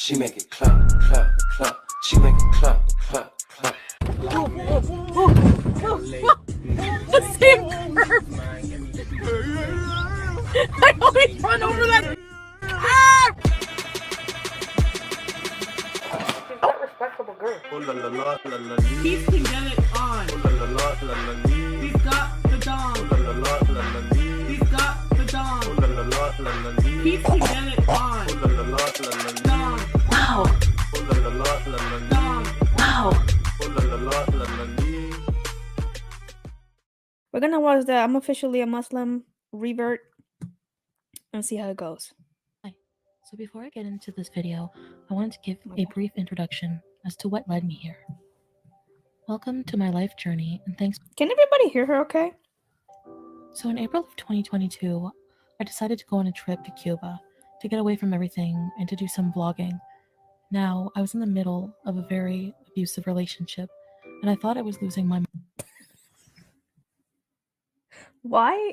She make it clap, clap, clap. She make it clap, clap, clap. The same curve. I always run over that. Ah! She's not respectable girl. He's can get it on. He's got the dong. He's got the dong. He's can get it on. Dong. Wow. Dong. Wow. We're gonna watch the I'm Officially a Muslim revert and see how it goes. Hi. So before I get into this video, I wanted to give a brief introduction as to what led me here. Welcome to my life journey, and thanks. Can everybody hear her okay? So in April of 2022, I decided to go on a trip to Cuba to get away from everything and to do some vlogging. Now, I was in the middle of a very abusive relationship, and I thought I was losing my Why?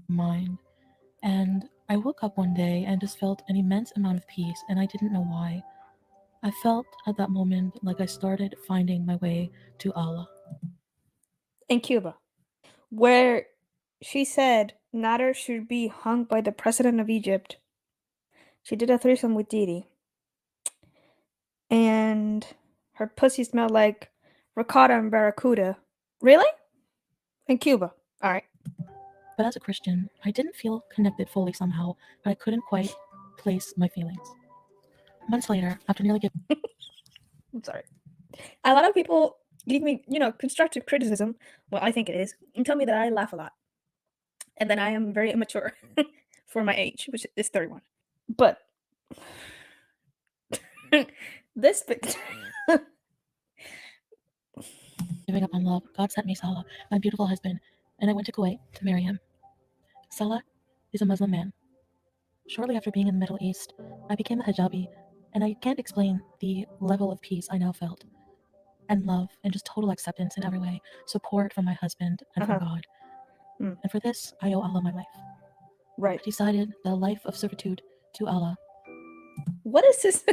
mind. And I woke up one day and just felt an immense amount of peace, and I didn't know why. I felt at that moment like I started finding my way to Allah. In Cuba, where she said Nader should be hung by the president of Egypt. She did a threesome with Didi. And her pussy smelled like ricotta and barracuda. Really? In Cuba. Alright. But as a Christian, I didn't feel connected fully somehow, but I couldn't quite place my feelings. Months later, after nearly giving I'm sorry. A lot of people give me, constructive criticism. Well, I think it is. And tell me that I laugh a lot. And then I am very immature for my age, which is 31. But this picture. giving up on love, God sent me Salah, my beautiful husband, and I went to Kuwait to marry him. Salah is a Muslim man. Shortly after being in the Middle East, I became a hijabi, and I can't explain the level of peace I now felt, and love, and just total acceptance in every way, support from my husband and from God. And for this, I owe Allah my life. Right. I decided the life of servitude to Allah. What is this?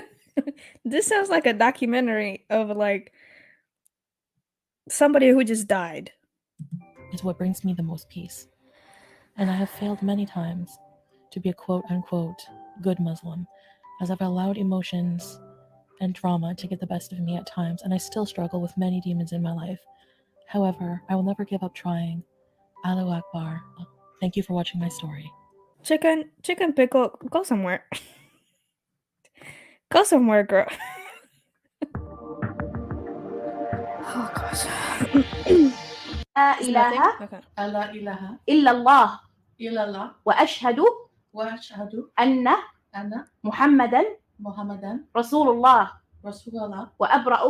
This sounds like a documentary of like somebody who just died. Is what brings me the most peace. And I have failed many times to be a quote-unquote good Muslim, as I've allowed emotions and drama to get the best of me at times, and I still struggle with many demons in my life. However, I will never give up trying. Allahu Akbar. Thank you for watching my story. Chicken pickle, go somewhere. Go somewhere, girl. Oh gosh. لا إله Okay. لا إله إلا الله إلا الله وأشهد وأشهد أن أن محمدا محمدا رسول الله رسول الله وأبرأ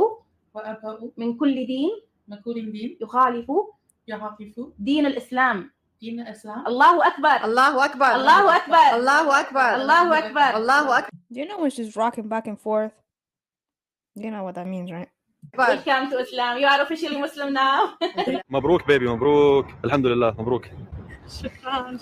وأبرأ من كل دين من كل دين يخالف يخالف دين الإسلام. دين الإسلام. الله أكبر الله أكبر الله أكبر الله أكبر الله أكبر الله أكبر. Do you know when she's rocking back and forth? You know what that means, right? Welcome to Islam. You are officially Muslim now. مبروك بيبي مبروك الحمد لله مبروك. Shukran.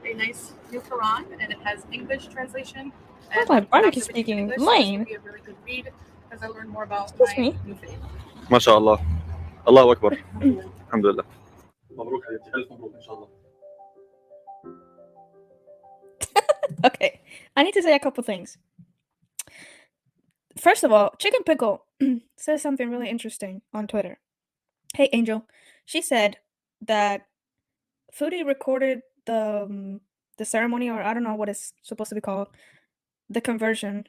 A nice new Quran, and it has English translation. That's my brother keeps speaking Lane. Be a really good read as I learn more about Excuse my me? new faith. ما شاء الله الله أكبر الحمد لله. مبروك حبيبتي ألف مبروك إن شاء الله. Okay, I need to say a couple things. First of all, Chicken Pickle says something really interesting on Twitter. Hey, Angel. She said that Foodie recorded the ceremony, or I don't know what it's supposed to be called, the conversion,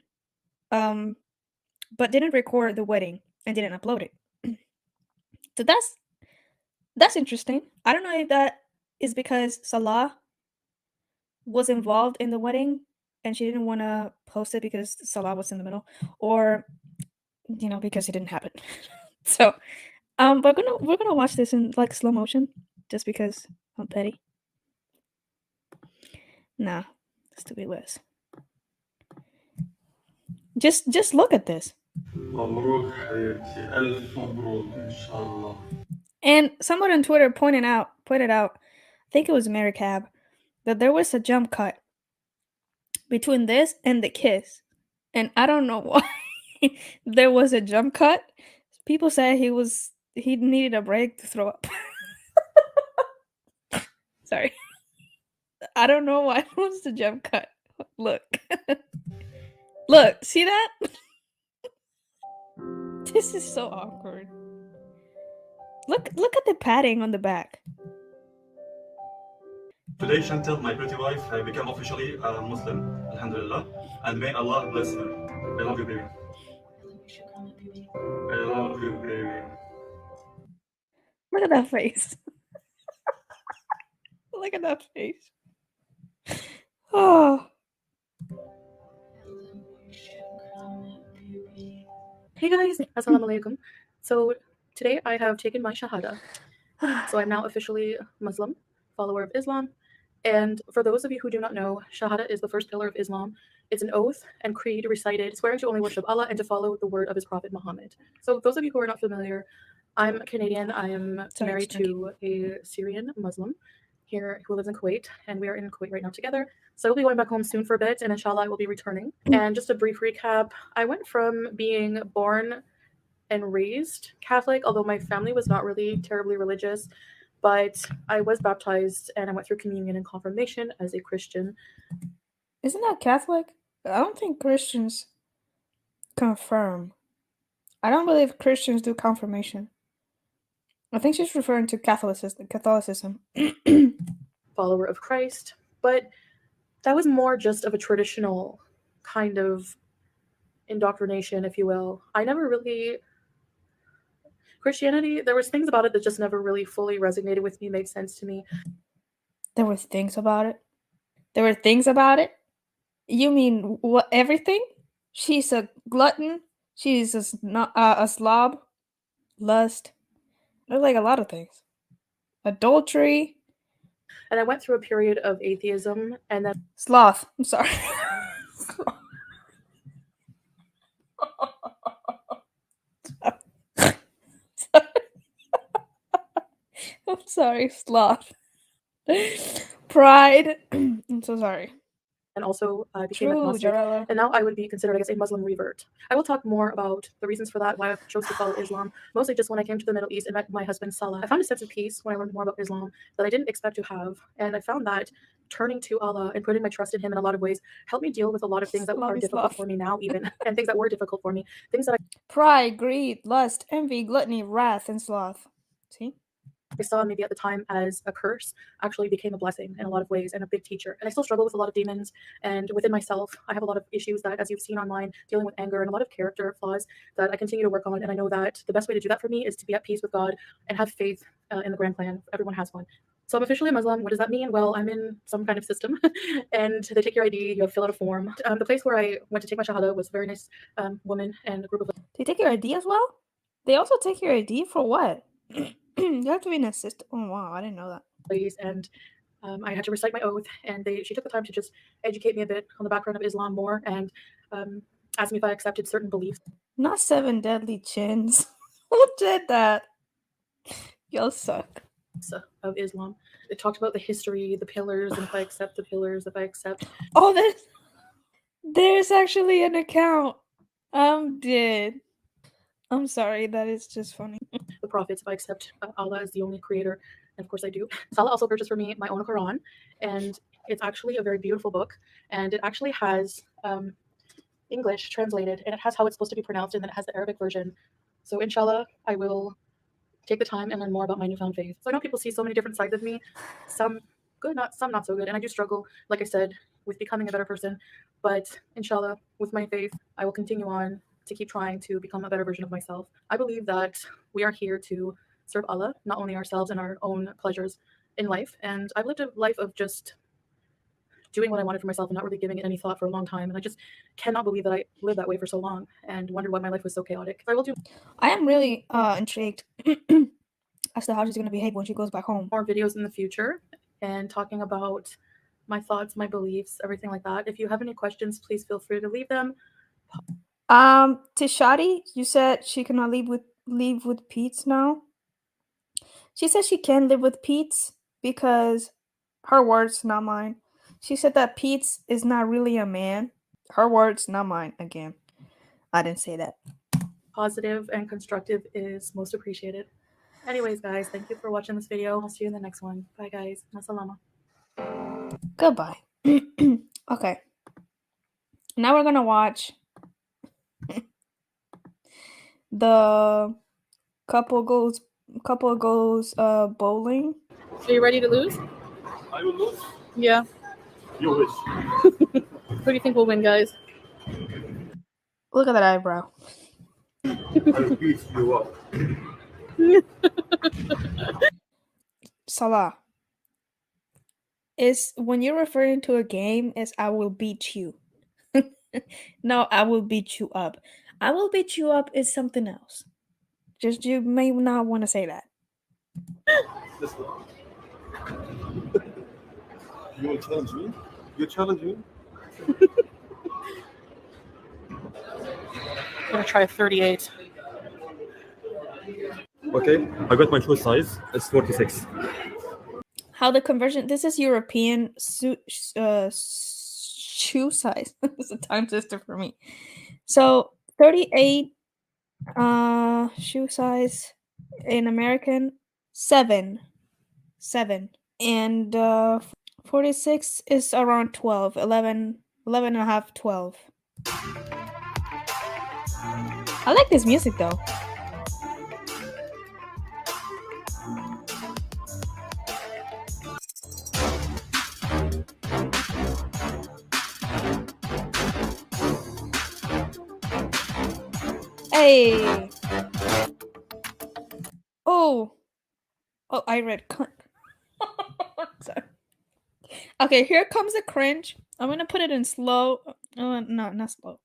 but didn't record the wedding and didn't upload it. So that's interesting. I don't know if that is because Salah was involved in the wedding and she didn't want to post it because Salah was in the middle, or because it didn't happen. So but we're gonna watch this in like slow motion just because I'm petty. Nah, stupid Liz. Just look at this. مبروك حبيبتي ألف مبروك إن شاء الله. And someone on Twitter pointed out, I think it was Mary Cab, that there was a jump cut between this and the kiss. and I don't know why there was a jump cut. People said he needed a break to throw up. Sorry. I don't know why it was the jump cut. Look. Look, see that? This is so awkward. Look at the padding on the back. Today, Chantal, my pretty wife, became officially a Muslim, alhamdulillah, and may Allah bless her. I love you, baby. I love you, baby. Look at that face. Look at that face. Oh. Hey guys, assalamu alaikum. So today I have taken my Shahada. So I'm now officially Muslim, follower of Islam. And for those of you who do not know, Shahada is the first pillar of Islam. It's an oath and creed recited, swearing to only worship Allah and to follow the word of his prophet Muhammad. So those of you who are not familiar, I'm Canadian. I am married to a Syrian Muslim here who lives in Kuwait, and we are in Kuwait right now together. So we'll be going back home soon for a bit, and inshallah I will be returning. And just a brief recap, I went from being born and raised Catholic, although my family was not really terribly religious, but I was baptized and I went through communion and confirmation as a Christian. Isn't that Catholic? I don't think Christians confirm. I don't believe Christians do confirmation. I think she's referring to Catholicism. Follower of Christ, but that was more just of a traditional kind of indoctrination, if you will. I never really... Christianity, there was things about it that just never really fully resonated with me, made sense to me. There were things about it? There were things about it? You mean what? Everything? She's a glutton. She's a slob. Lust. There's like a lot of things. Adultery. And I went through a period of atheism and then... Sloth. I'm sorry. I'm sorry, sloth. Pride. I'm so sorry. And also I became agnostic, and now I would be considered, I guess, a Muslim revert. I will talk more about the reasons for that, why I chose to follow Islam, mostly just when I came to the Middle East and met my husband Salah. I found a sense of peace when I learned more about Islam that I didn't expect to have, and I found that turning to Allah and putting my trust in him in a lot of ways helped me deal with a lot of things that are difficult for me now even, and things that were difficult for me, things that pride, greed, lust, envy, gluttony, wrath, and sloth. See? I saw maybe at the time as a curse actually became a blessing in a lot of ways and a big teacher. And I still struggle with a lot of demons, and within myself I have a lot of issues that, as you've seen online, dealing with anger and a lot of character flaws that I continue to work on. And I know that the best way to do that for me is to be at peace with God and have faith in the grand plan. Everyone has one. So I'm officially a Muslim. What does that mean? Well, I'm in some kind of system and they take your ID, you have to fill out a form. The place where I went to take my Shahada was a very nice woman and a group of... They take your ID as well? They also take your ID for what? You have to be an assistant. Oh wow, I didn't know that. And I had to recite my oath, and she took the time to just educate me a bit on the background of Islam more, and asked me if I accepted certain beliefs. Not 7 deadly chins. Who did that? Y'all suck. Of Islam. It talked about the history, the pillars, and if I accept the pillars, if I accept... Oh, there's actually an account. I'm dead. I'm sorry, that is just funny. The prophets, if I accept Allah as the only creator, and of course I do. Salah also purchased for me my own Quran, and it's actually a very beautiful book, and it actually has English translated, and it has how it's supposed to be pronounced, and then it has the Arabic version. So inshallah, I will take the time and learn more about my newfound faith. So I know people see so many different sides of me, some good, some not so good, and I do struggle, like I said, with becoming a better person, but inshallah, with my faith, I will continue on to keep trying to become a better version of myself. I believe that we are here to serve Allah, not only ourselves and our own pleasures in life. And I've lived a life of just doing what I wanted for myself and not really giving it any thought for a long time. And I just cannot believe that I lived that way for so long and wondered why my life was so chaotic. I am really intrigued as to how she's going to behave when she goes back home. More videos in the future and talking about my thoughts, my beliefs, everything like that. If you have any questions, please feel free to leave them. Tishadi, you said she cannot live with Pete's now. She said she can live with Pete's because her words, not mine. She said that Pete's is not really a man. Her words, not mine. Again, I didn't say that. Positive and constructive is most appreciated. Anyways, guys, thank you for watching this video. I'll see you in the next one. Bye, guys. Masalama. Goodbye. Okay. Now we're gonna watch the couple goes bowling. Are you ready to lose? I will lose. Yeah. You wish. Who do you think will win, guys? Look at that eyebrow. I will beat you up. Salah. Is when you're referring to a game is I will beat you. No, I will beat you up. I will beat you up is something else. Just you may not want to say that. Listen. You will challenge me? You challenge me? I'm gonna try 38. Okay, I got my shoe size. It's 46. How the conversion? This is European shoe size. It's a time twister for me. So 38 shoe size in American 7 and 46 is around 12 11 and a half 12. I like this music though. Hey. Oh, I read clink. Sorry. Okay, here comes the cringe. I'm gonna put it in slow. No, not slow.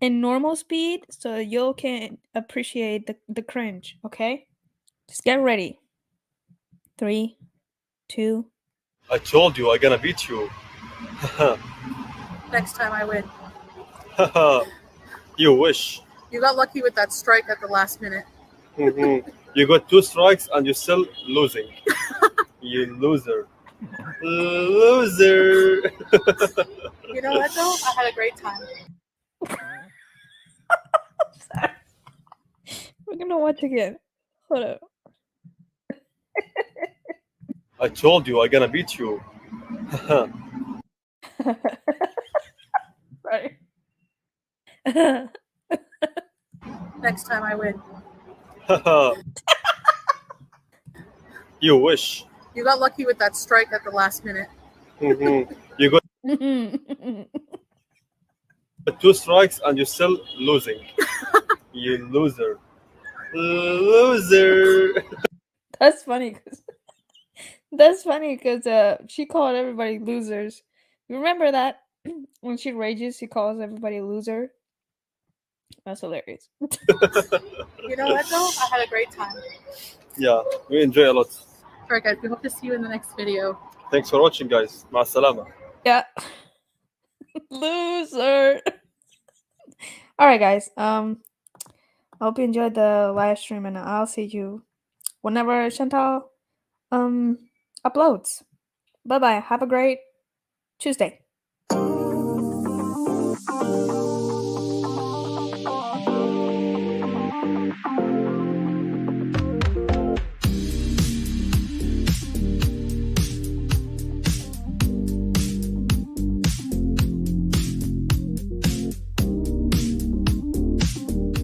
In normal speed, so you can appreciate the cringe. Okay, just get ready. 3, 2. I told you I'm gonna beat you. Next time I win. You wish. You got lucky with that strike at the last minute. You got 2 strikes and you're still losing. You loser. Loser. You know what though? I had a great time. Sorry. We're gonna watch again. Hold up. I told you I'm gonna beat you. Sorry. Next time I win. You wish. You got lucky with that strike at the last minute. You got 2 strikes and you're still losing. You loser. Loser. That's funny because she called everybody losers. You remember that when she rages, she calls everybody loser. That's hilarious. You know what though? I had a great time. Yeah, we enjoy a lot. Alright guys, we hope to see you in the next video. Thanks for watching, guys. Ma salama. Yeah. Loser. All right, guys. I hope you enjoyed the live stream, and I'll see you whenever Chantal uploads. Bye bye. Have a great Tuesday.